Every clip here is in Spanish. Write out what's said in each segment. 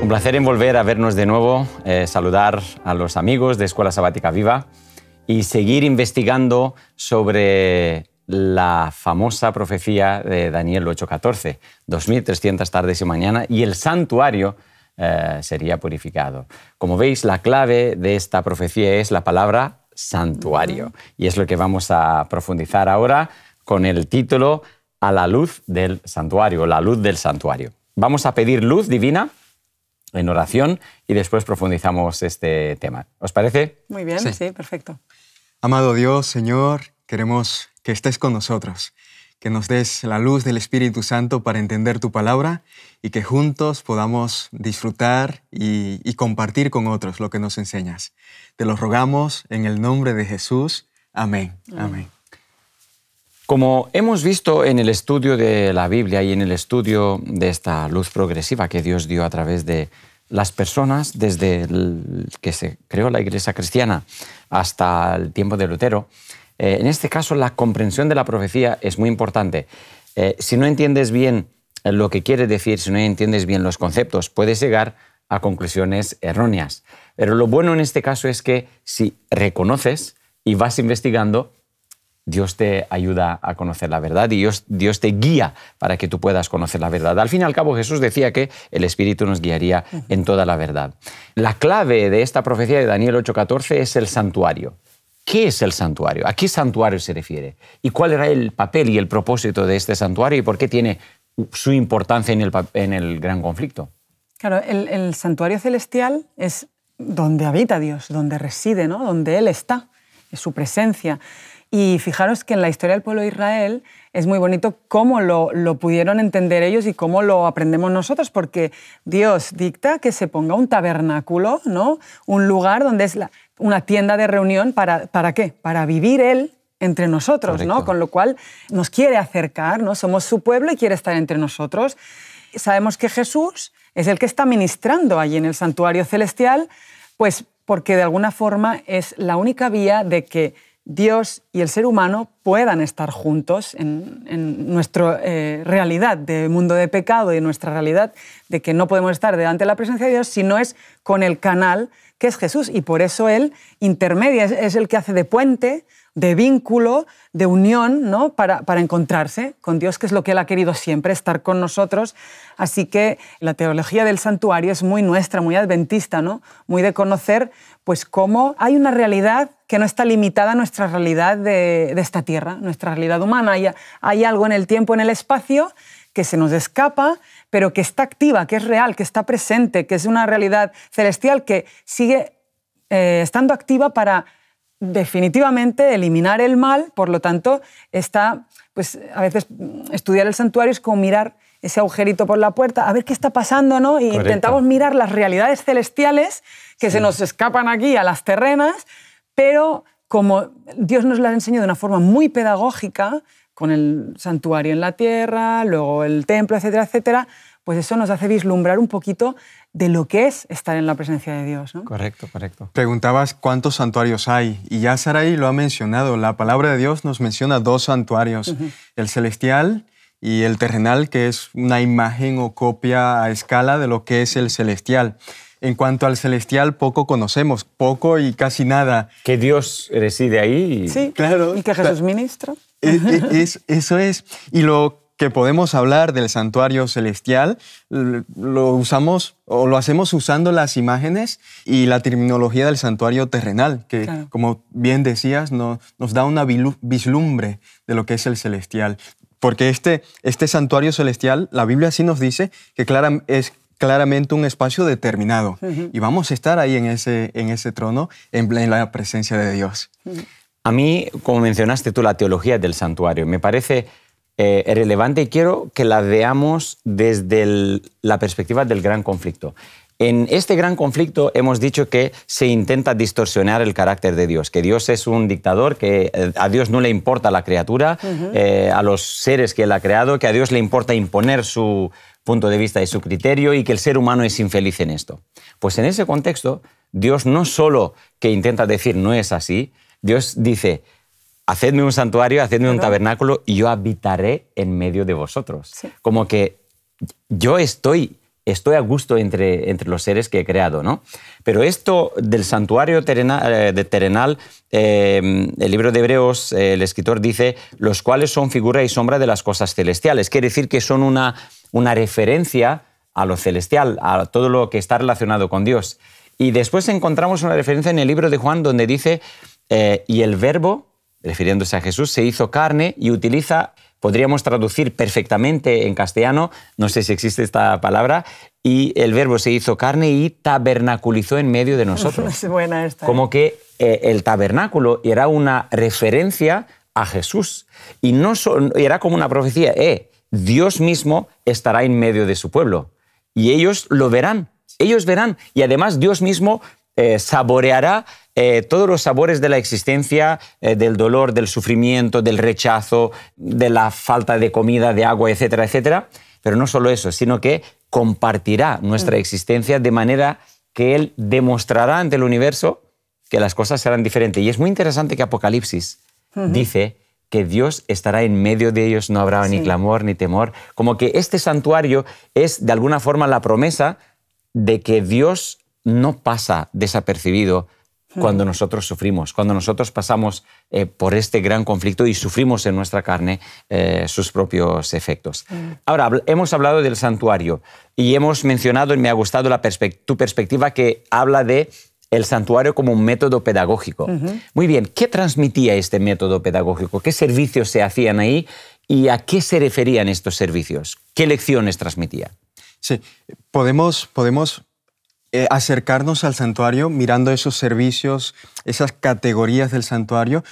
Un placer en volver a vernos de nuevo, saludar a los amigos de Escuela Sabática Viva y seguir investigando sobre la famosa profecía de Daniel 8:14, 2300 tardes y mañana, y el santuario sería purificado. Como veis, la clave de esta profecía es la palabra santuario, y es lo que vamos a profundizar ahora con el título A la luz del santuario, la luz del santuario. Vamos a pedir luz divina en oración y después profundizamos este tema. ¿Os parece? Muy bien, sí, perfecto. Amado Dios, Señor, queremos que estés con nosotros, que nos des la luz del Espíritu Santo para entender tu palabra y que juntos podamos disfrutar y compartir con otros lo que nos enseñas. Te lo rogamos en el nombre de Jesús. Amén. Amén. Como hemos visto en el estudio de la Biblia y en el estudio de esta luz progresiva que Dios dio a través de las personas desde que se creó la Iglesia cristiana hasta el tiempo de Lutero, en este caso la comprensión de la profecía es muy importante. Si no entiendes bien lo que quiere decir, si no entiendes bien los conceptos, puedes llegar a conclusiones erróneas. Pero lo bueno en este caso es que si reconoces y vas investigando, Dios te ayuda a conocer la verdad y Dios te guía para que tú puedas conocer la verdad. Al fin y al cabo, Jesús decía que el Espíritu nos guiaría en toda la verdad. La clave de esta profecía de Daniel 8:14 es el santuario. ¿Qué es el santuario? ¿A qué santuario se refiere? ¿Y cuál era el papel y el propósito de este santuario y por qué tiene su importancia en el gran conflicto? Claro, el santuario celestial es donde habita Dios, donde reside, ¿no? Donde Él está, es su presencia. Y fijaros que en la historia del pueblo de Israel es muy bonito cómo lo pudieron entender ellos y cómo lo aprendemos nosotros, porque Dios dicta que se ponga un tabernáculo, ¿no? Un lugar donde es una tienda de reunión. ¿Para qué? Para vivir Él entre nosotros, ¿no? Con lo cual nos quiere acercar, ¿no? Somos su pueblo y quiere estar entre nosotros. Sabemos que Jesús es el que está ministrando allí en el santuario celestial, pues porque de alguna forma es la única vía de que Dios y el ser humano puedan estar juntos en nuestra realidad de mundo de pecado y en nuestra realidad de que no podemos estar delante de la presencia de Dios si no es con el canal que es Jesús. Y por eso Él intermedia, es el que hace de puente, de vínculo, de unión, ¿no? para encontrarse con Dios, que es lo que Él ha querido siempre, estar con nosotros. Así que la teología del santuario es muy nuestra, muy adventista, ¿no? Muy de conocer pues, cómo hay una realidad que no está limitada a nuestra realidad de esta tierra, nuestra realidad humana. Hay algo en el tiempo, en el espacio, que se nos escapa, pero que está activa, que es real, que está presente, que es una realidad celestial que sigue estando activa para definitivamente eliminar el mal. Por lo tanto, pues, a veces estudiar el santuario es como mirar ese agujerito por la puerta, a ver qué está pasando, ¿no? Y intentamos mirar las realidades celestiales que se nos escapan aquí a las terrenas, pero como Dios nos las enseñó de una forma muy pedagógica, con el santuario en la tierra, luego el templo, etcétera, etcétera, pues eso nos hace vislumbrar un poquito de lo que es estar en la presencia de Dios, ¿no? Correcto, correcto. Preguntabas cuántos santuarios hay, y ya Sarai lo ha mencionado. La palabra de Dios nos menciona 2 santuarios, el celestial y el terrenal, que es una imagen o copia a escala de lo que es el celestial. En cuanto al celestial, poco conocemos, poco y casi nada. Que Dios reside ahí. Sí, claro. Y que Jesús ministra. Eso es. Y lo que podemos hablar del santuario celestial lo usamos o lo hacemos usando las imágenes y la terminología del santuario terrenal, que, claro, como bien decías, nos da una vislumbre de lo que es el celestial. Porque este santuario celestial, la Biblia sí nos dice que es claramente un espacio determinado. Y vamos a estar ahí en ese trono, en la presencia de Dios. A mí, como mencionaste tú, la teología del santuario me parece relevante y quiero que la veamos desde la perspectiva del gran conflicto. En este gran conflicto hemos dicho que se intenta distorsionar el carácter de Dios, que Dios es un dictador, que a Dios no le importa la criatura, a los seres que Él ha creado, que a Dios le importa imponer su punto de vista y su criterio y que el ser humano es infeliz en esto. Pues en ese contexto, Dios no solo que intenta decir no es así, Dios dice, hacedme un santuario, hacedme un tabernáculo y yo habitaré en medio de vosotros. Sí. Como que yo estoy estoy a gusto entre los seres que he creado, ¿no? Pero esto del santuario terrenal, el libro de Hebreos, el escritor dice, los cuales son figura y sombra de las cosas celestiales. Quiere decir que son una referencia a lo celestial, a todo lo que está relacionado con Dios. Y después encontramos una referencia en el libro de Juan donde dice, y el verbo, refiriéndose a Jesús, se hizo carne, y utiliza, podríamos traducir perfectamente en castellano, no sé si existe esta palabra, y el verbo se hizo carne y tabernaculizó en medio de nosotros. Es buena esta. Como que el tabernáculo era una referencia a Jesús. Y no era como una profecía, Dios mismo estará en medio de su pueblo. Y ellos lo verán, ellos verán. Y además Dios mismo saboreará todos los sabores de la existencia, del dolor, del sufrimiento, del rechazo, de la falta de comida, de agua, etcétera, etcétera. Pero no solo eso, sino que compartirá nuestra existencia de manera que Él demostrará ante el universo que las cosas serán diferentes. Y es muy interesante que Apocalipsis dice que Dios estará en medio de ellos, no habrá ni clamor ni temor. Como que este santuario es de alguna forma la promesa de que Dios no pasa desapercibido cuando nosotros sufrimos, cuando nosotros pasamos por este gran conflicto y sufrimos en nuestra carne sus propios efectos. Ahora, hemos hablado del santuario y hemos mencionado, y me ha gustado tu perspectiva, que habla de el santuario como un método pedagógico. Muy bien, ¿qué transmitía este método pedagógico? ¿Qué servicios se hacían ahí y a qué se referían estos servicios? ¿Qué lecciones transmitía? Sí, podemos acercarnos al santuario mirando esos servicios, esas categorías del santuario,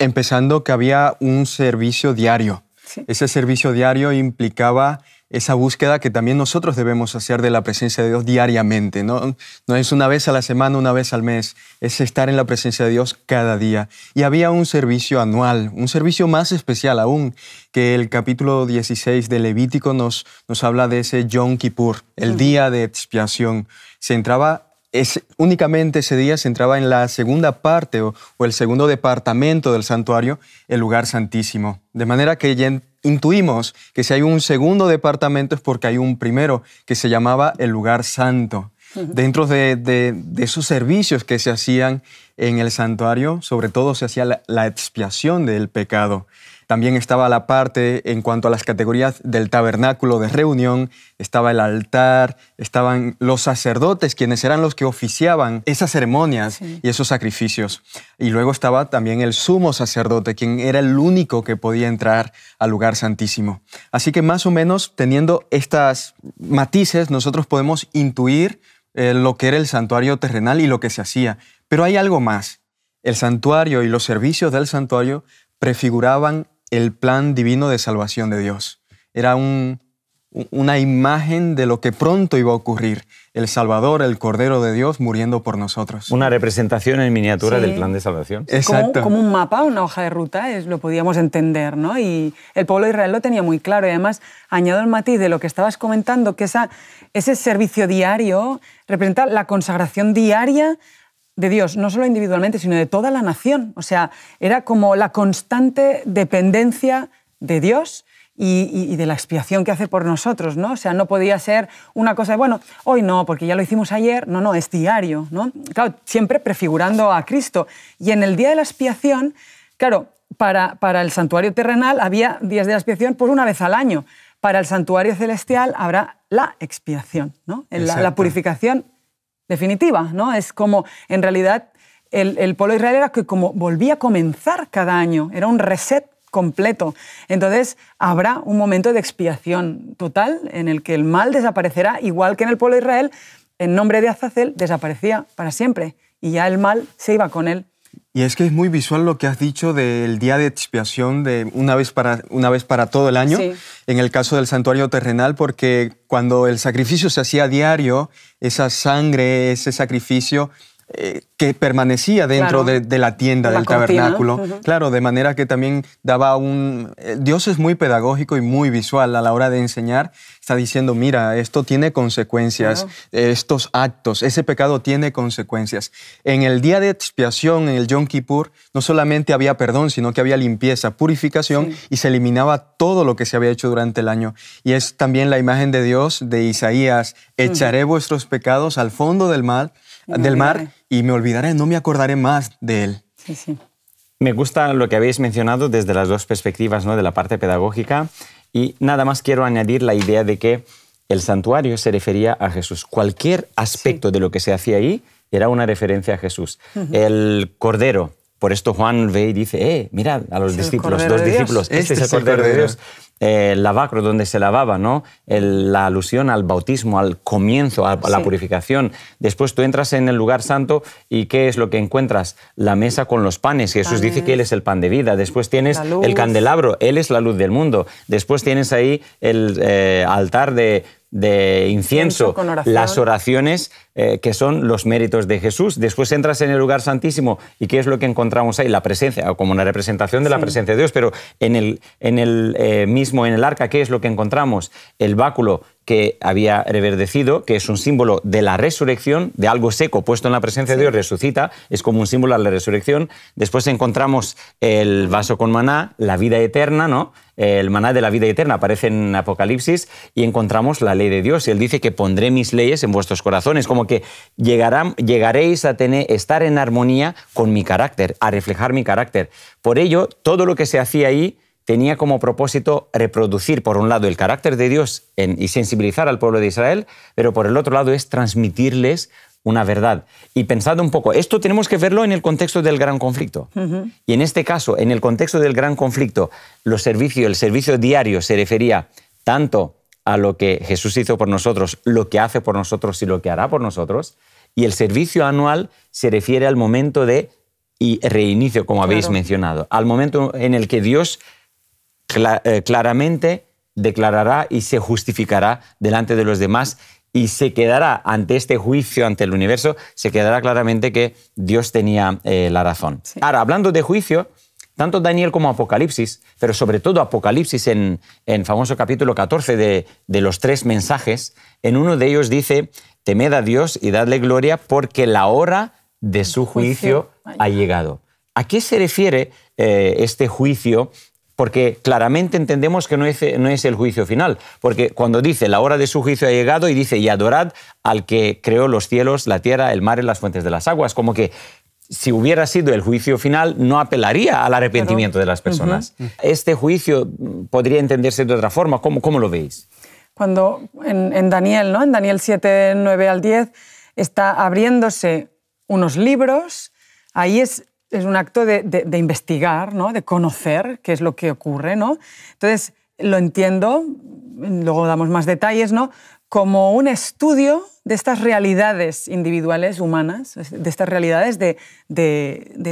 empezando que había un servicio diario. Sí. Ese servicio diario implicaba esa búsqueda que también nosotros debemos hacer de la presencia de Dios diariamente, ¿no? No es una vez a la semana, una vez al mes, es estar en la presencia de Dios cada día. Y había un servicio anual, un servicio más especial aún, que el capítulo 16 de Levítico nos habla de ese Yom Kippur, el día de expiación. Únicamente ese día se entraba en la segunda parte o el segundo departamento del santuario, el lugar santísimo. De manera que ya intuimos que si hay un segundo departamento es porque hay un primero que se llamaba el lugar santo. Dentro de esos servicios que se hacían en el santuario, sobre todo se hacía la expiación del pecado. También estaba la parte en cuanto a las categorías del tabernáculo de reunión, estaba el altar, estaban los sacerdotes, quienes eran los que oficiaban esas ceremonias y esos sacrificios. Y luego estaba también el sumo sacerdote, quien era el único que podía entrar al lugar santísimo. Así que más o menos, teniendo estas matices, nosotros podemos intuir lo que era el santuario terrenal y lo que se hacía. Pero hay algo más. El santuario y los servicios del santuario prefiguraban el plan divino de salvación de Dios. Era una imagen de lo que pronto iba a ocurrir. El Salvador, el Cordero de Dios, muriendo por nosotros. Una representación en miniatura del plan de salvación. Exacto. Como un mapa, una hoja de ruta, lo podíamos entender, ¿no? Y el pueblo de Israel lo tenía muy claro. Y además, añado el matiz de lo que estabas comentando, que ese servicio diario representa la consagración diaria de Dios, no solo individualmente, sino de toda la nación. O sea, era como la constante dependencia de Dios y de la expiación que hace por nosotros, ¿no? O sea, no podía ser una cosa de, bueno, hoy no, porque ya lo hicimos ayer. No, es diario, ¿no? Claro, siempre prefigurando a Cristo. Y en el día de la expiación, claro, para el santuario terrenal había días de la expiación pues una vez al año. Para el santuario celestial habrá la expiación, ¿no? La purificación definitiva, ¿no? Es como, en realidad, el pueblo de Israel era que como volvía a comenzar cada año, era un reset completo. Entonces, habrá un momento de expiación total en el que el mal desaparecerá, igual que en el pueblo de Israel, en nombre de Azazel, desaparecía para siempre, y ya el mal se iba con él. Y es que es muy visual lo que has dicho del día de expiación de una vez para todo el año, en el caso del santuario terrenal, porque cuando el sacrificio se hacía diario, esa sangre, ese sacrificio, que permanecía dentro de la tienda, del tabernáculo. Claro, de manera que también daba Dios es muy pedagógico y muy visual a la hora de enseñar. Está diciendo, mira, esto tiene consecuencias, estos actos, ese pecado tiene consecuencias. En el día de expiación, en el Yom Kippur, no solamente había perdón, sino que había limpieza, purificación, y se eliminaba todo lo que se había hecho durante el año. Y es también la imagen de Dios, de Isaías, echaré vuestros pecados al fondo del mar y me olvidaré, no me acordaré más de él. Sí, sí. Me gusta lo que habéis mencionado desde las dos perspectivas, ¿no? De la parte pedagógica, y nada más quiero añadir la idea de que el santuario se refería a Jesús. Cualquier aspecto de lo que se hacía ahí era una referencia a Jesús. El Cordero, por esto Juan ve y dice, mirad a los discípulos, dos discípulos, este es el Cordero de Dios. El lavacro donde se lavaba, ¿no? La alusión al bautismo, al comienzo, a la purificación. Después tú entras en el lugar santo y ¿qué es lo que encuentras? La mesa con los panes. Jesús dice que Él es el pan de vida. Después tienes el candelabro, Él es la luz del mundo. Después tienes ahí el altar de incienso, las oraciones que son los méritos de Jesús. Después entras en el lugar santísimo y ¿qué es lo que encontramos ahí? La presencia, como una representación de la presencia de Dios, pero en el arca, ¿qué es lo que encontramos? El báculo que había reverdecido, que es un símbolo de la resurrección, de algo seco puesto en la presencia de Dios, resucita, es como un símbolo de la resurrección. Después encontramos el vaso con maná, la vida eterna, ¿no? El maná de la vida eterna aparece en Apocalipsis, y encontramos la ley de Dios. Y Él dice que pondré mis leyes en vuestros corazones, como que llegaréis a estar en armonía con mi carácter, a reflejar mi carácter. Por ello, todo lo que se hacía ahí tenía como propósito reproducir, por un lado, el carácter de Dios y sensibilizar al pueblo de Israel, pero por el otro lado es transmitirles una verdad. Y pensad un poco, esto tenemos que verlo en el contexto del gran conflicto. Y en este caso, en el contexto del gran conflicto, el servicio diario se refería tanto a lo que Jesús hizo por nosotros, lo que hace por nosotros y lo que hará por nosotros, y el servicio anual se refiere al momento de reinicio, como habéis mencionado, al momento en el que Dios claramente declarará y se justificará delante de los demás, y se quedará ante este juicio, ante el universo, se quedará claramente que Dios tenía la razón. Sí. Ahora, hablando de juicio, tanto Daniel como Apocalipsis, pero sobre todo Apocalipsis en famoso capítulo 14 de los 3 mensajes, en uno de ellos dice, temed a Dios y dadle gloria porque la hora de su juicio ha llegado. ¿A qué se refiere este juicio? Porque claramente entendemos que no es el juicio final, porque cuando dice la hora de su juicio ha llegado y dice y adorad al que creó los cielos, la tierra, el mar y las fuentes de las aguas, como que si hubiera sido el juicio final no apelaría al arrepentimiento de las personas. Este juicio podría entenderse de otra forma. ¿Cómo lo veis? Cuando en Daniel, ¿no? En Daniel 7, 9 al 10, está abriéndose unos libros, ahí es un acto de investigar, ¿no? De conocer qué es lo que ocurre, ¿no? Entonces, lo entiendo, luego damos más detalles, ¿no? Como un estudio de estas realidades individuales humanas, de estas realidades de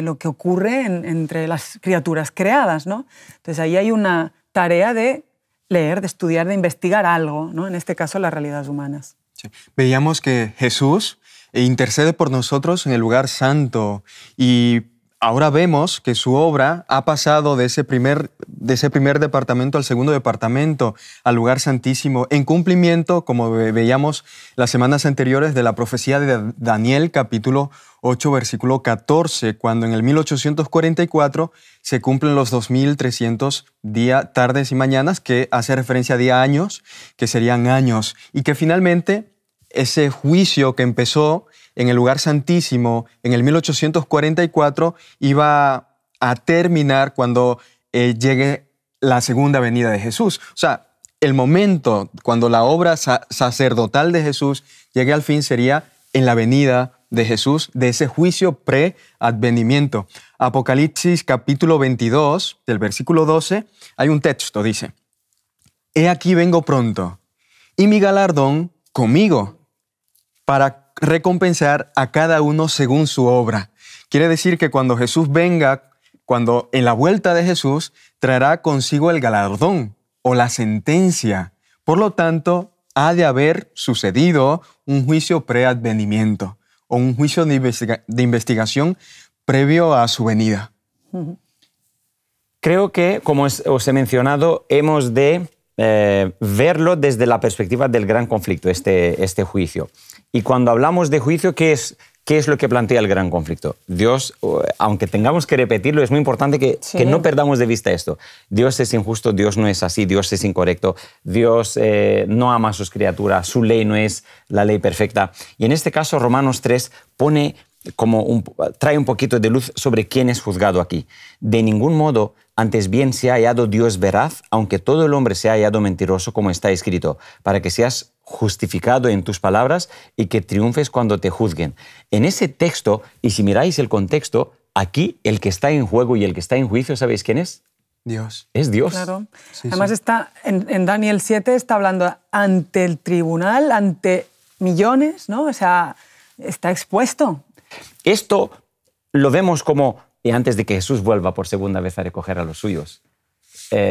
lo que ocurre entre las criaturas creadas, ¿no? Entonces, ahí hay una tarea de leer, de estudiar, de investigar algo, ¿no? En este caso, las realidades humanas. Sí. Veíamos que Jesús intercede por nosotros en el lugar santo, y ahora vemos que su obra ha pasado de ese primer departamento al segundo departamento, al lugar santísimo, en cumplimiento, como veíamos las semanas anteriores, de la profecía de Daniel, capítulo 8, versículo 14, cuando en el 1844 se cumplen los 2300 días, tardes y mañanas, que hace referencia a años, que serían años, y que finalmente ese juicio que empezó en el lugar santísimo en el 1844 iba a terminar cuando llegue la segunda venida de Jesús. O sea, el momento cuando la obra sacerdotal de Jesús llegue al fin sería en la venida de Jesús, de ese juicio pre-advenimiento. Apocalipsis capítulo 22, del versículo 12, hay un texto, dice, «He aquí vengo pronto, y mi galardón conmigo, para recompensar a cada uno según su obra». Quiere decir que cuando Jesús venga, cuando en la vuelta de Jesús, traerá consigo el galardón o la sentencia. Por lo tanto, ha de haber sucedido un juicio preadvenimiento. o un juicio de investigación previo a su venida. Creo que, como os he mencionado, hemos de verlo desde la perspectiva del gran conflicto, este juicio. Y cuando hablamos de juicio, ¿qué es lo que plantea el gran conflicto? Dios, aunque tengamos que repetirlo, es muy importante que no perdamos de vista esto. Dios es injusto, Dios no es así, Dios es incorrecto, Dios no ama a sus criaturas, su ley no es la ley perfecta. Y en este caso, Romanos 3 trae un poquito de luz sobre quién es juzgado aquí. De ningún modo, antes bien se ha hallado Dios veraz, aunque todo el hombre se ha hallado mentiroso, como está escrito, para que seas justificado en tus palabras y que triunfes cuando te juzguen. En ese texto, y si miráis el contexto, aquí el que está en juego y el que está en juicio, ¿sabéis quién es? Dios. Es Dios. Claro. Sí, Además, sí. está en Daniel 7 está hablando ante el tribunal, ante millones, ¿no? O sea, está expuesto. Esto lo vemos como, y antes de que Jesús vuelva por segunda vez a recoger a los suyos,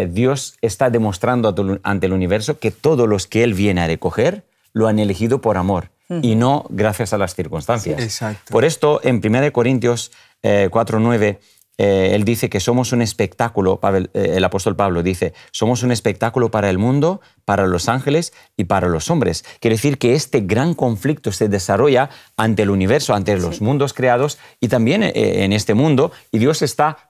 Dios está demostrando ante el universo que todos los que Él viene a recoger lo han elegido por amor y no gracias a las circunstancias. Sí, exacto. Por esto, en 1 Corintios 4:9, él dice que somos un espectáculo, el apóstol Pablo dice, somos un espectáculo para el mundo, para los ángeles y para los hombres. Quiere decir que este gran conflicto se desarrolla ante el universo, ante los mundos creados y también en este mundo, y Dios está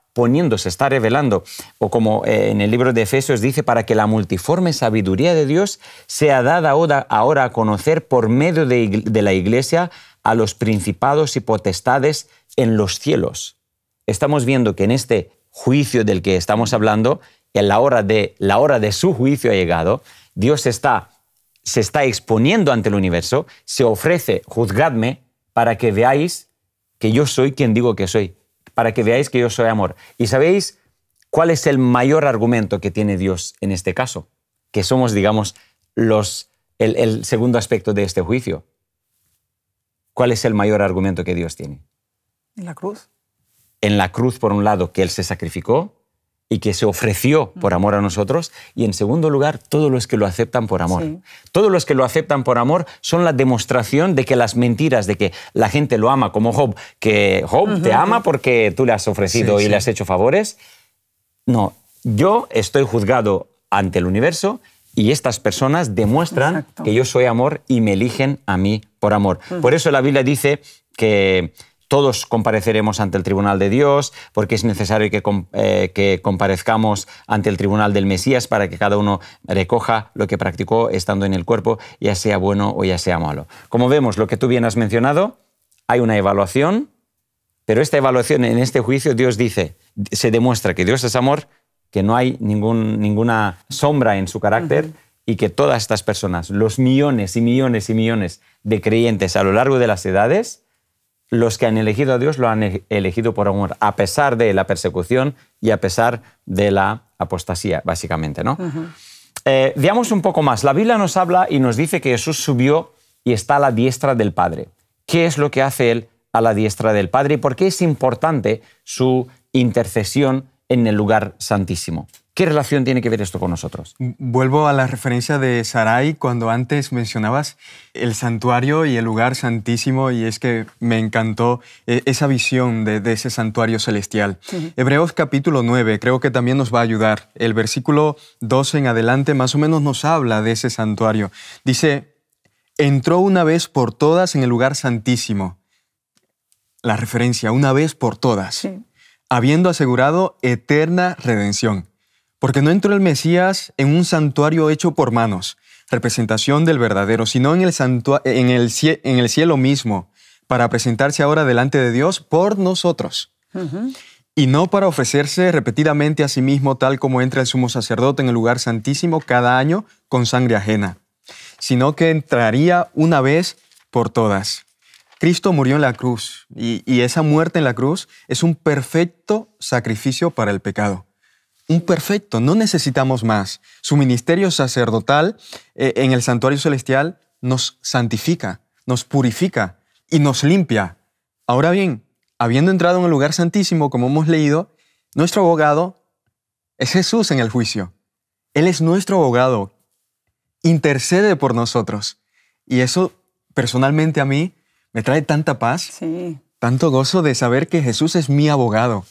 se está revelando, o como en el libro de Efesios dice, para que la multiforme sabiduría de Dios sea dada ahora a conocer por medio de la Iglesia a los principados y potestades en los cielos. Estamos viendo que en este juicio del que estamos hablando, la hora de su juicio ha llegado, Dios se está exponiendo ante el universo, se ofrece, juzgadme, para que veáis que yo soy quien digo que soy, para que veáis que yo soy amor. ¿Y sabéis cuál es el mayor argumento que tiene Dios en este caso? Que somos, digamos, el segundo aspecto de este juicio. ¿Cuál es el mayor argumento que Dios tiene? En la cruz. En la cruz, por un lado, que Él se sacrificó y que se ofreció por amor a nosotros, y en segundo lugar, todos los que lo aceptan por amor. Sí. Todos los que lo aceptan por amor son la demostración de que las mentiras, de que la gente lo ama, como Job, que Job te ama porque tú le has ofrecido y le has hecho favores. No, yo estoy juzgado ante el universo y estas personas demuestran Exacto. que yo soy amor y me eligen a mí por amor. Por eso la Biblia dice que todos compareceremos ante el tribunal de Dios, porque es necesario que comparezcamos ante el tribunal del Mesías para que cada uno recoja lo que practicó estando en el cuerpo, ya sea bueno o ya sea malo. Como vemos, lo que tú bien has mencionado, hay una evaluación, pero esta evaluación, en este juicio, Dios dice, se demuestra que Dios es amor, que no hay ninguna sombra en su carácter y que todas estas personas, los millones y millones y millones de creyentes a lo largo de las edades, los que han elegido a Dios lo han elegido por amor, a pesar de la persecución y a pesar de la apostasía, básicamente, ¿no? Veamos un poco más. La Biblia nos habla y nos dice que Jesús subió y está a la diestra del Padre. ¿Qué es lo que hace Él a la diestra del Padre y por qué es importante su intercesión en el lugar santísimo? ¿Qué relación tiene que ver esto con nosotros? Vuelvo a la referencia de Sarai cuando antes mencionabas el santuario y el lugar santísimo, y es que me encantó esa visión de ese santuario celestial. Hebreos capítulo 9 creo que también nos va a ayudar. El versículo 12 en adelante más o menos nos habla de ese santuario. Dice, entró una vez por todas en el lugar santísimo. La referencia, una vez por todas, habiendo asegurado eterna redención. Porque no entró el Mesías en un santuario hecho por manos, representación del verdadero, sino en el cielo mismo, para presentarse ahora delante de Dios por nosotros. Y no para ofrecerse repetidamente a sí mismo, tal como entra el sumo sacerdote en el lugar santísimo cada año con sangre ajena, sino que entraría una vez por todas. Cristo murió en la cruz, y esa muerte en la cruz es un perfecto sacrificio para el pecado. Un perfecto, no necesitamos más. Su ministerio sacerdotal en el santuario celestial nos santifica, nos purifica y nos limpia. Ahora bien, habiendo entrado en el lugar santísimo, como hemos leído, nuestro abogado es Jesús en el juicio. Él es nuestro abogado, intercede por nosotros. Y eso, personalmente a mí, Me trae tanta paz, Sí. tanto gozo de saber que Jesús es mi abogado.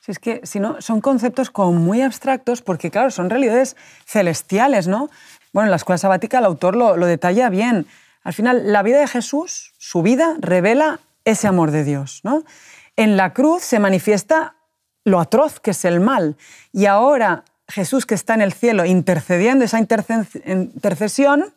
Si es que, si no, son conceptos como muy abstractos porque, claro, son realidades celestiales, ¿no? Bueno, en la escuela sabática el autor lo detalla bien. Al final, la vida de Jesús, su vida, revela ese amor de Dios, ¿no? En la cruz se manifiesta lo atroz que es el mal. Y ahora Jesús, que está en el cielo intercediendo, esa intercesión,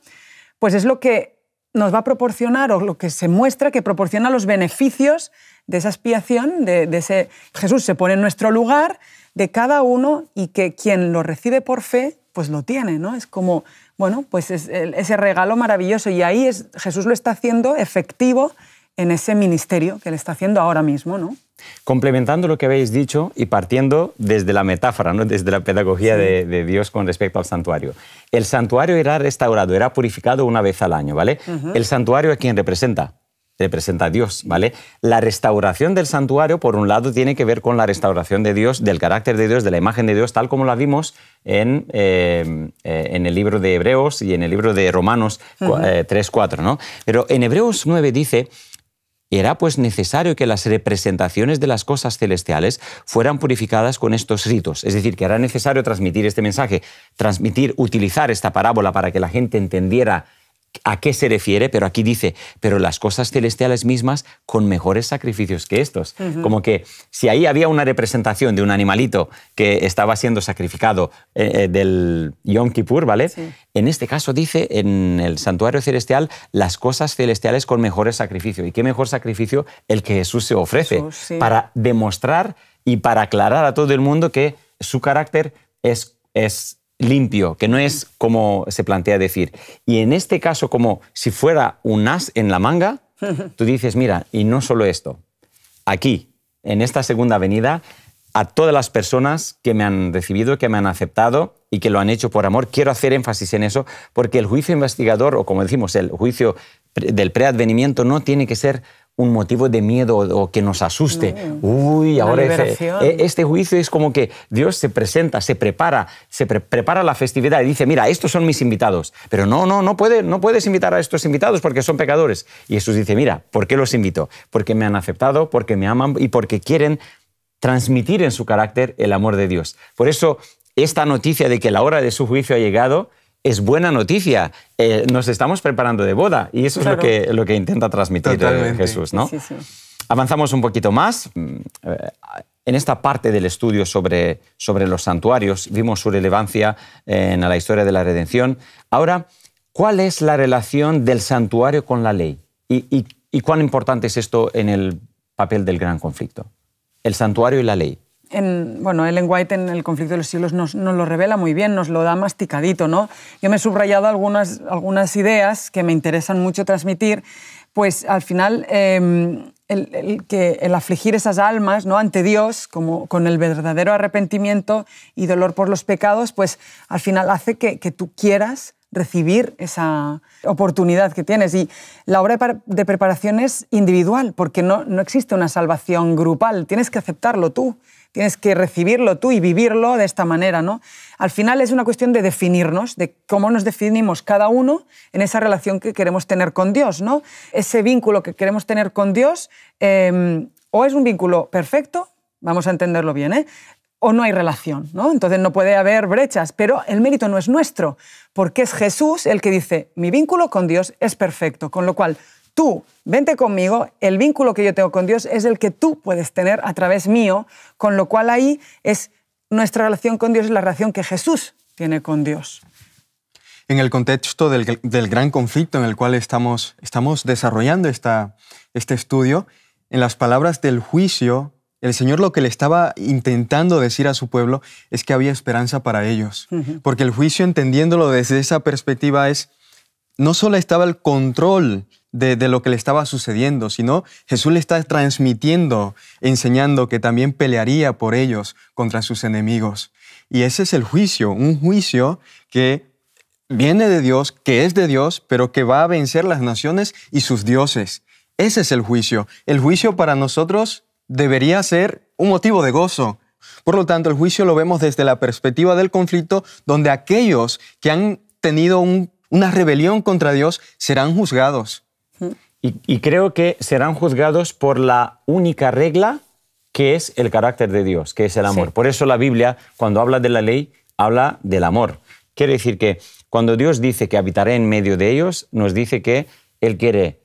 pues es lo que nos va a proporcionar, o lo que se muestra que proporciona los beneficios de esa expiación, de ese Jesús se pone en nuestro lugar, de cada uno, y que quien lo recibe por fe, pues lo tiene, ¿no? Es como, bueno, pues es ese regalo maravilloso, y ahí Jesús lo está haciendo efectivo en ese ministerio que le está haciendo ahora mismo, ¿no? Complementando lo que habéis dicho y partiendo desde la metáfora, ¿no? Desde la pedagogía de Dios con respecto al santuario. El santuario era restaurado, era purificado una vez al año, ¿vale? El santuario, ¿a quién representa? Representa a Dios, ¿vale? La restauración del santuario, por un lado, tiene que ver con la restauración de Dios, del carácter de Dios, de la imagen de Dios, tal como la vimos en el libro de Hebreos y en el libro de Romanos 3:4, ¿no? Pero en Hebreos 9 dice: era pues necesario que las representaciones de las cosas celestiales fueran purificadas con estos ritos. Es decir, que era necesario transmitir este mensaje, utilizar esta parábola para que la gente entendiera a qué se refiere, pero aquí dice, pero las cosas celestiales mismas con mejores sacrificios que estos. Como que si ahí había una representación de un animalito que estaba siendo sacrificado del Yom Kippur, ¿vale? Sí. En este caso dice, en el santuario celestial, las cosas celestiales con mejores sacrificios. ¿Y qué mejor sacrificio? El que Jesús se ofrece, sí, para demostrar y para aclarar a todo el mundo que su carácter es limpio, que no es como se plantea decir. Y en este caso, como si fuera un as en la manga, tú dices, mira, y no solo esto, aquí, en esta segunda venida, a todas las personas que me han recibido, que me han aceptado y que lo han hecho por amor, quiero hacer énfasis en eso, porque el juicio investigador, o como decimos, el juicio del preadvenimiento, no tiene que ser un motivo de miedo o que nos asuste. Uy, ahora este juicio es como que Dios se presenta, se prepara la festividad y dice, mira, estos son mis invitados, pero no puedes invitar a estos invitados porque son pecadores. Y Jesús dice, mira, ¿por qué los invito? Porque me han aceptado, porque me aman y porque quieren transmitir en su carácter el amor de Dios. Por eso, esta noticia de que la hora de su juicio ha llegado es buena noticia. Nos estamos preparando de boda y eso, claro, es lo que intenta transmitir Jesús, ¿no? Sí. Avanzamos un poquito más. En esta parte del estudio sobre los santuarios vimos su relevancia en la historia de la redención. Ahora, ¿cuál es la relación del santuario con la ley? ¿Y cuán importante es esto en el papel del gran conflicto? El santuario y la ley. Ellen White en El conflicto de los siglos nos lo revela muy bien, nos lo da masticadito, ¿no? Yo me he subrayado algunas ideas que me interesan mucho transmitir, pues al final el afligir esas almas, ¿no?, ante Dios, como con el verdadero arrepentimiento y dolor por los pecados, pues al final hace que tú quieras recibir esa oportunidad que tienes. Y la obra de preparación es individual, porque no existe una salvación grupal, tienes que aceptarlo tú. Tienes que recibirlo tú y vivirlo de esta manera, ¿no? Al final es una cuestión de definirnos, de cómo nos definimos cada uno en esa relación que queremos tener con Dios, ¿no? Ese vínculo que queremos tener con Dios o es un vínculo perfecto, vamos a entenderlo bien, o no hay relación, ¿no? Entonces no puede haber brechas, pero el mérito no es nuestro, porque es Jesús el que dice, mi vínculo con Dios es perfecto, con lo cual tú, vente conmigo, el vínculo que yo tengo con Dios es el que tú puedes tener a través mío, con lo cual ahí es nuestra relación con Dios, es la relación que Jesús tiene con Dios. En el contexto del gran conflicto en el cual estamos desarrollando este estudio, en las palabras del juicio, el Señor lo que le estaba intentando decir a su pueblo es que había esperanza para ellos. Porque el juicio, entendiéndolo desde esa perspectiva, no solo estaba el control de lo que le estaba sucediendo, sino Jesús le está transmitiendo, enseñando que también pelearía por ellos contra sus enemigos. Y ese es el juicio, un juicio que viene de Dios, que es de Dios, pero que va a vencer las naciones y sus dioses. Ese es el juicio. El juicio para nosotros debería ser un motivo de gozo. Por lo tanto, el juicio lo vemos desde la perspectiva del conflicto, donde aquellos que han tenido una rebelión contra Dios serán juzgados. Y creo que serán juzgados por la única regla que es el carácter de Dios, que es el amor. Sí. Por eso la Biblia, cuando habla de la ley, habla del amor. Quiere decir que cuando Dios dice que habitaré en medio de ellos, nos dice que Él quiere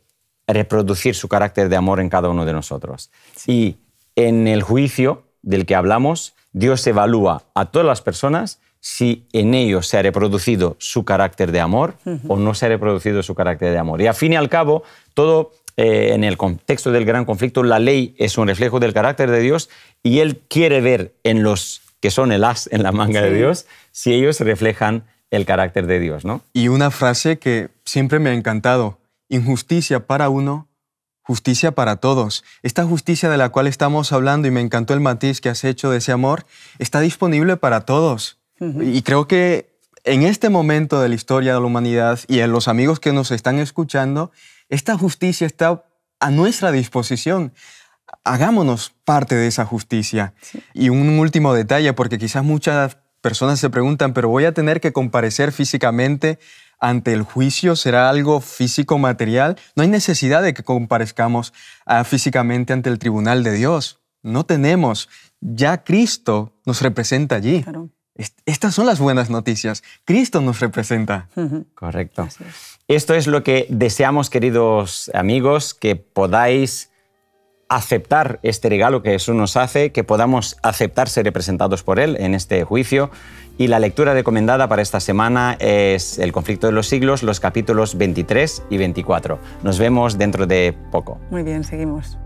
reproducir su carácter de amor en cada uno de nosotros. Sí. Y en el juicio del que hablamos, Dios evalúa a todas las personas si en ellos se ha reproducido su carácter de amor o no se ha reproducido su carácter de amor. Y al fin y al cabo, todo en el contexto del gran conflicto, la ley es un reflejo del carácter de Dios y Él quiere ver en los que son el as en la manga de Dios si ellos reflejan el carácter de Dios, ¿no? Y una frase que siempre me ha encantado: injusticia para uno, justicia para todos. Esta justicia de la cual estamos hablando, y me encantó el matiz que has hecho de ese amor, está disponible para todos. Y creo que en este momento de la historia de la humanidad y en los amigos que nos están escuchando, esta justicia está a nuestra disposición. Hagámonos parte de esa justicia. Sí. Y un último detalle, porque quizás muchas personas se preguntan, pero voy a tener que comparecer físicamente ante el juicio, ¿será algo físico, material? No hay necesidad de que comparezcamos físicamente ante el tribunal de Dios. No tenemos. Ya Cristo nos representa allí. Claro. Estas son las buenas noticias. Cristo nos representa. Correcto. Esto es lo que deseamos, queridos amigos, que podáis aceptar este regalo que Jesús nos hace, que podamos aceptar ser representados por Él en este juicio. Y la lectura recomendada para esta semana es El conflicto de los siglos, los capítulos 23 y 24. Nos vemos dentro de poco. Muy bien, seguimos.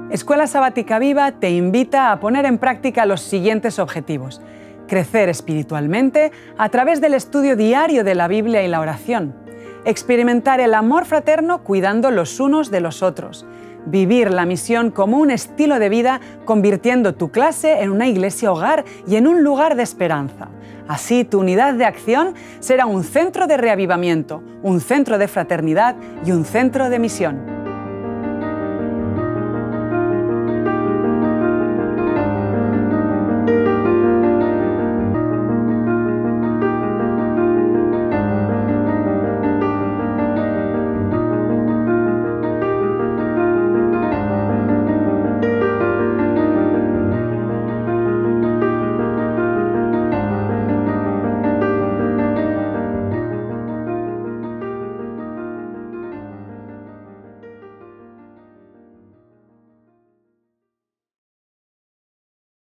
Escuela Sabática Viva te invita a poner en práctica los siguientes objetivos: crecer espiritualmente a través del estudio diario de la Biblia y la oración, experimentar el amor fraterno cuidando los unos de los otros, vivir la misión como un estilo de vida convirtiendo tu clase en una iglesia hogar y en un lugar de esperanza. Así, tu unidad de acción será un centro de reavivamiento, un centro de fraternidad y un centro de misión.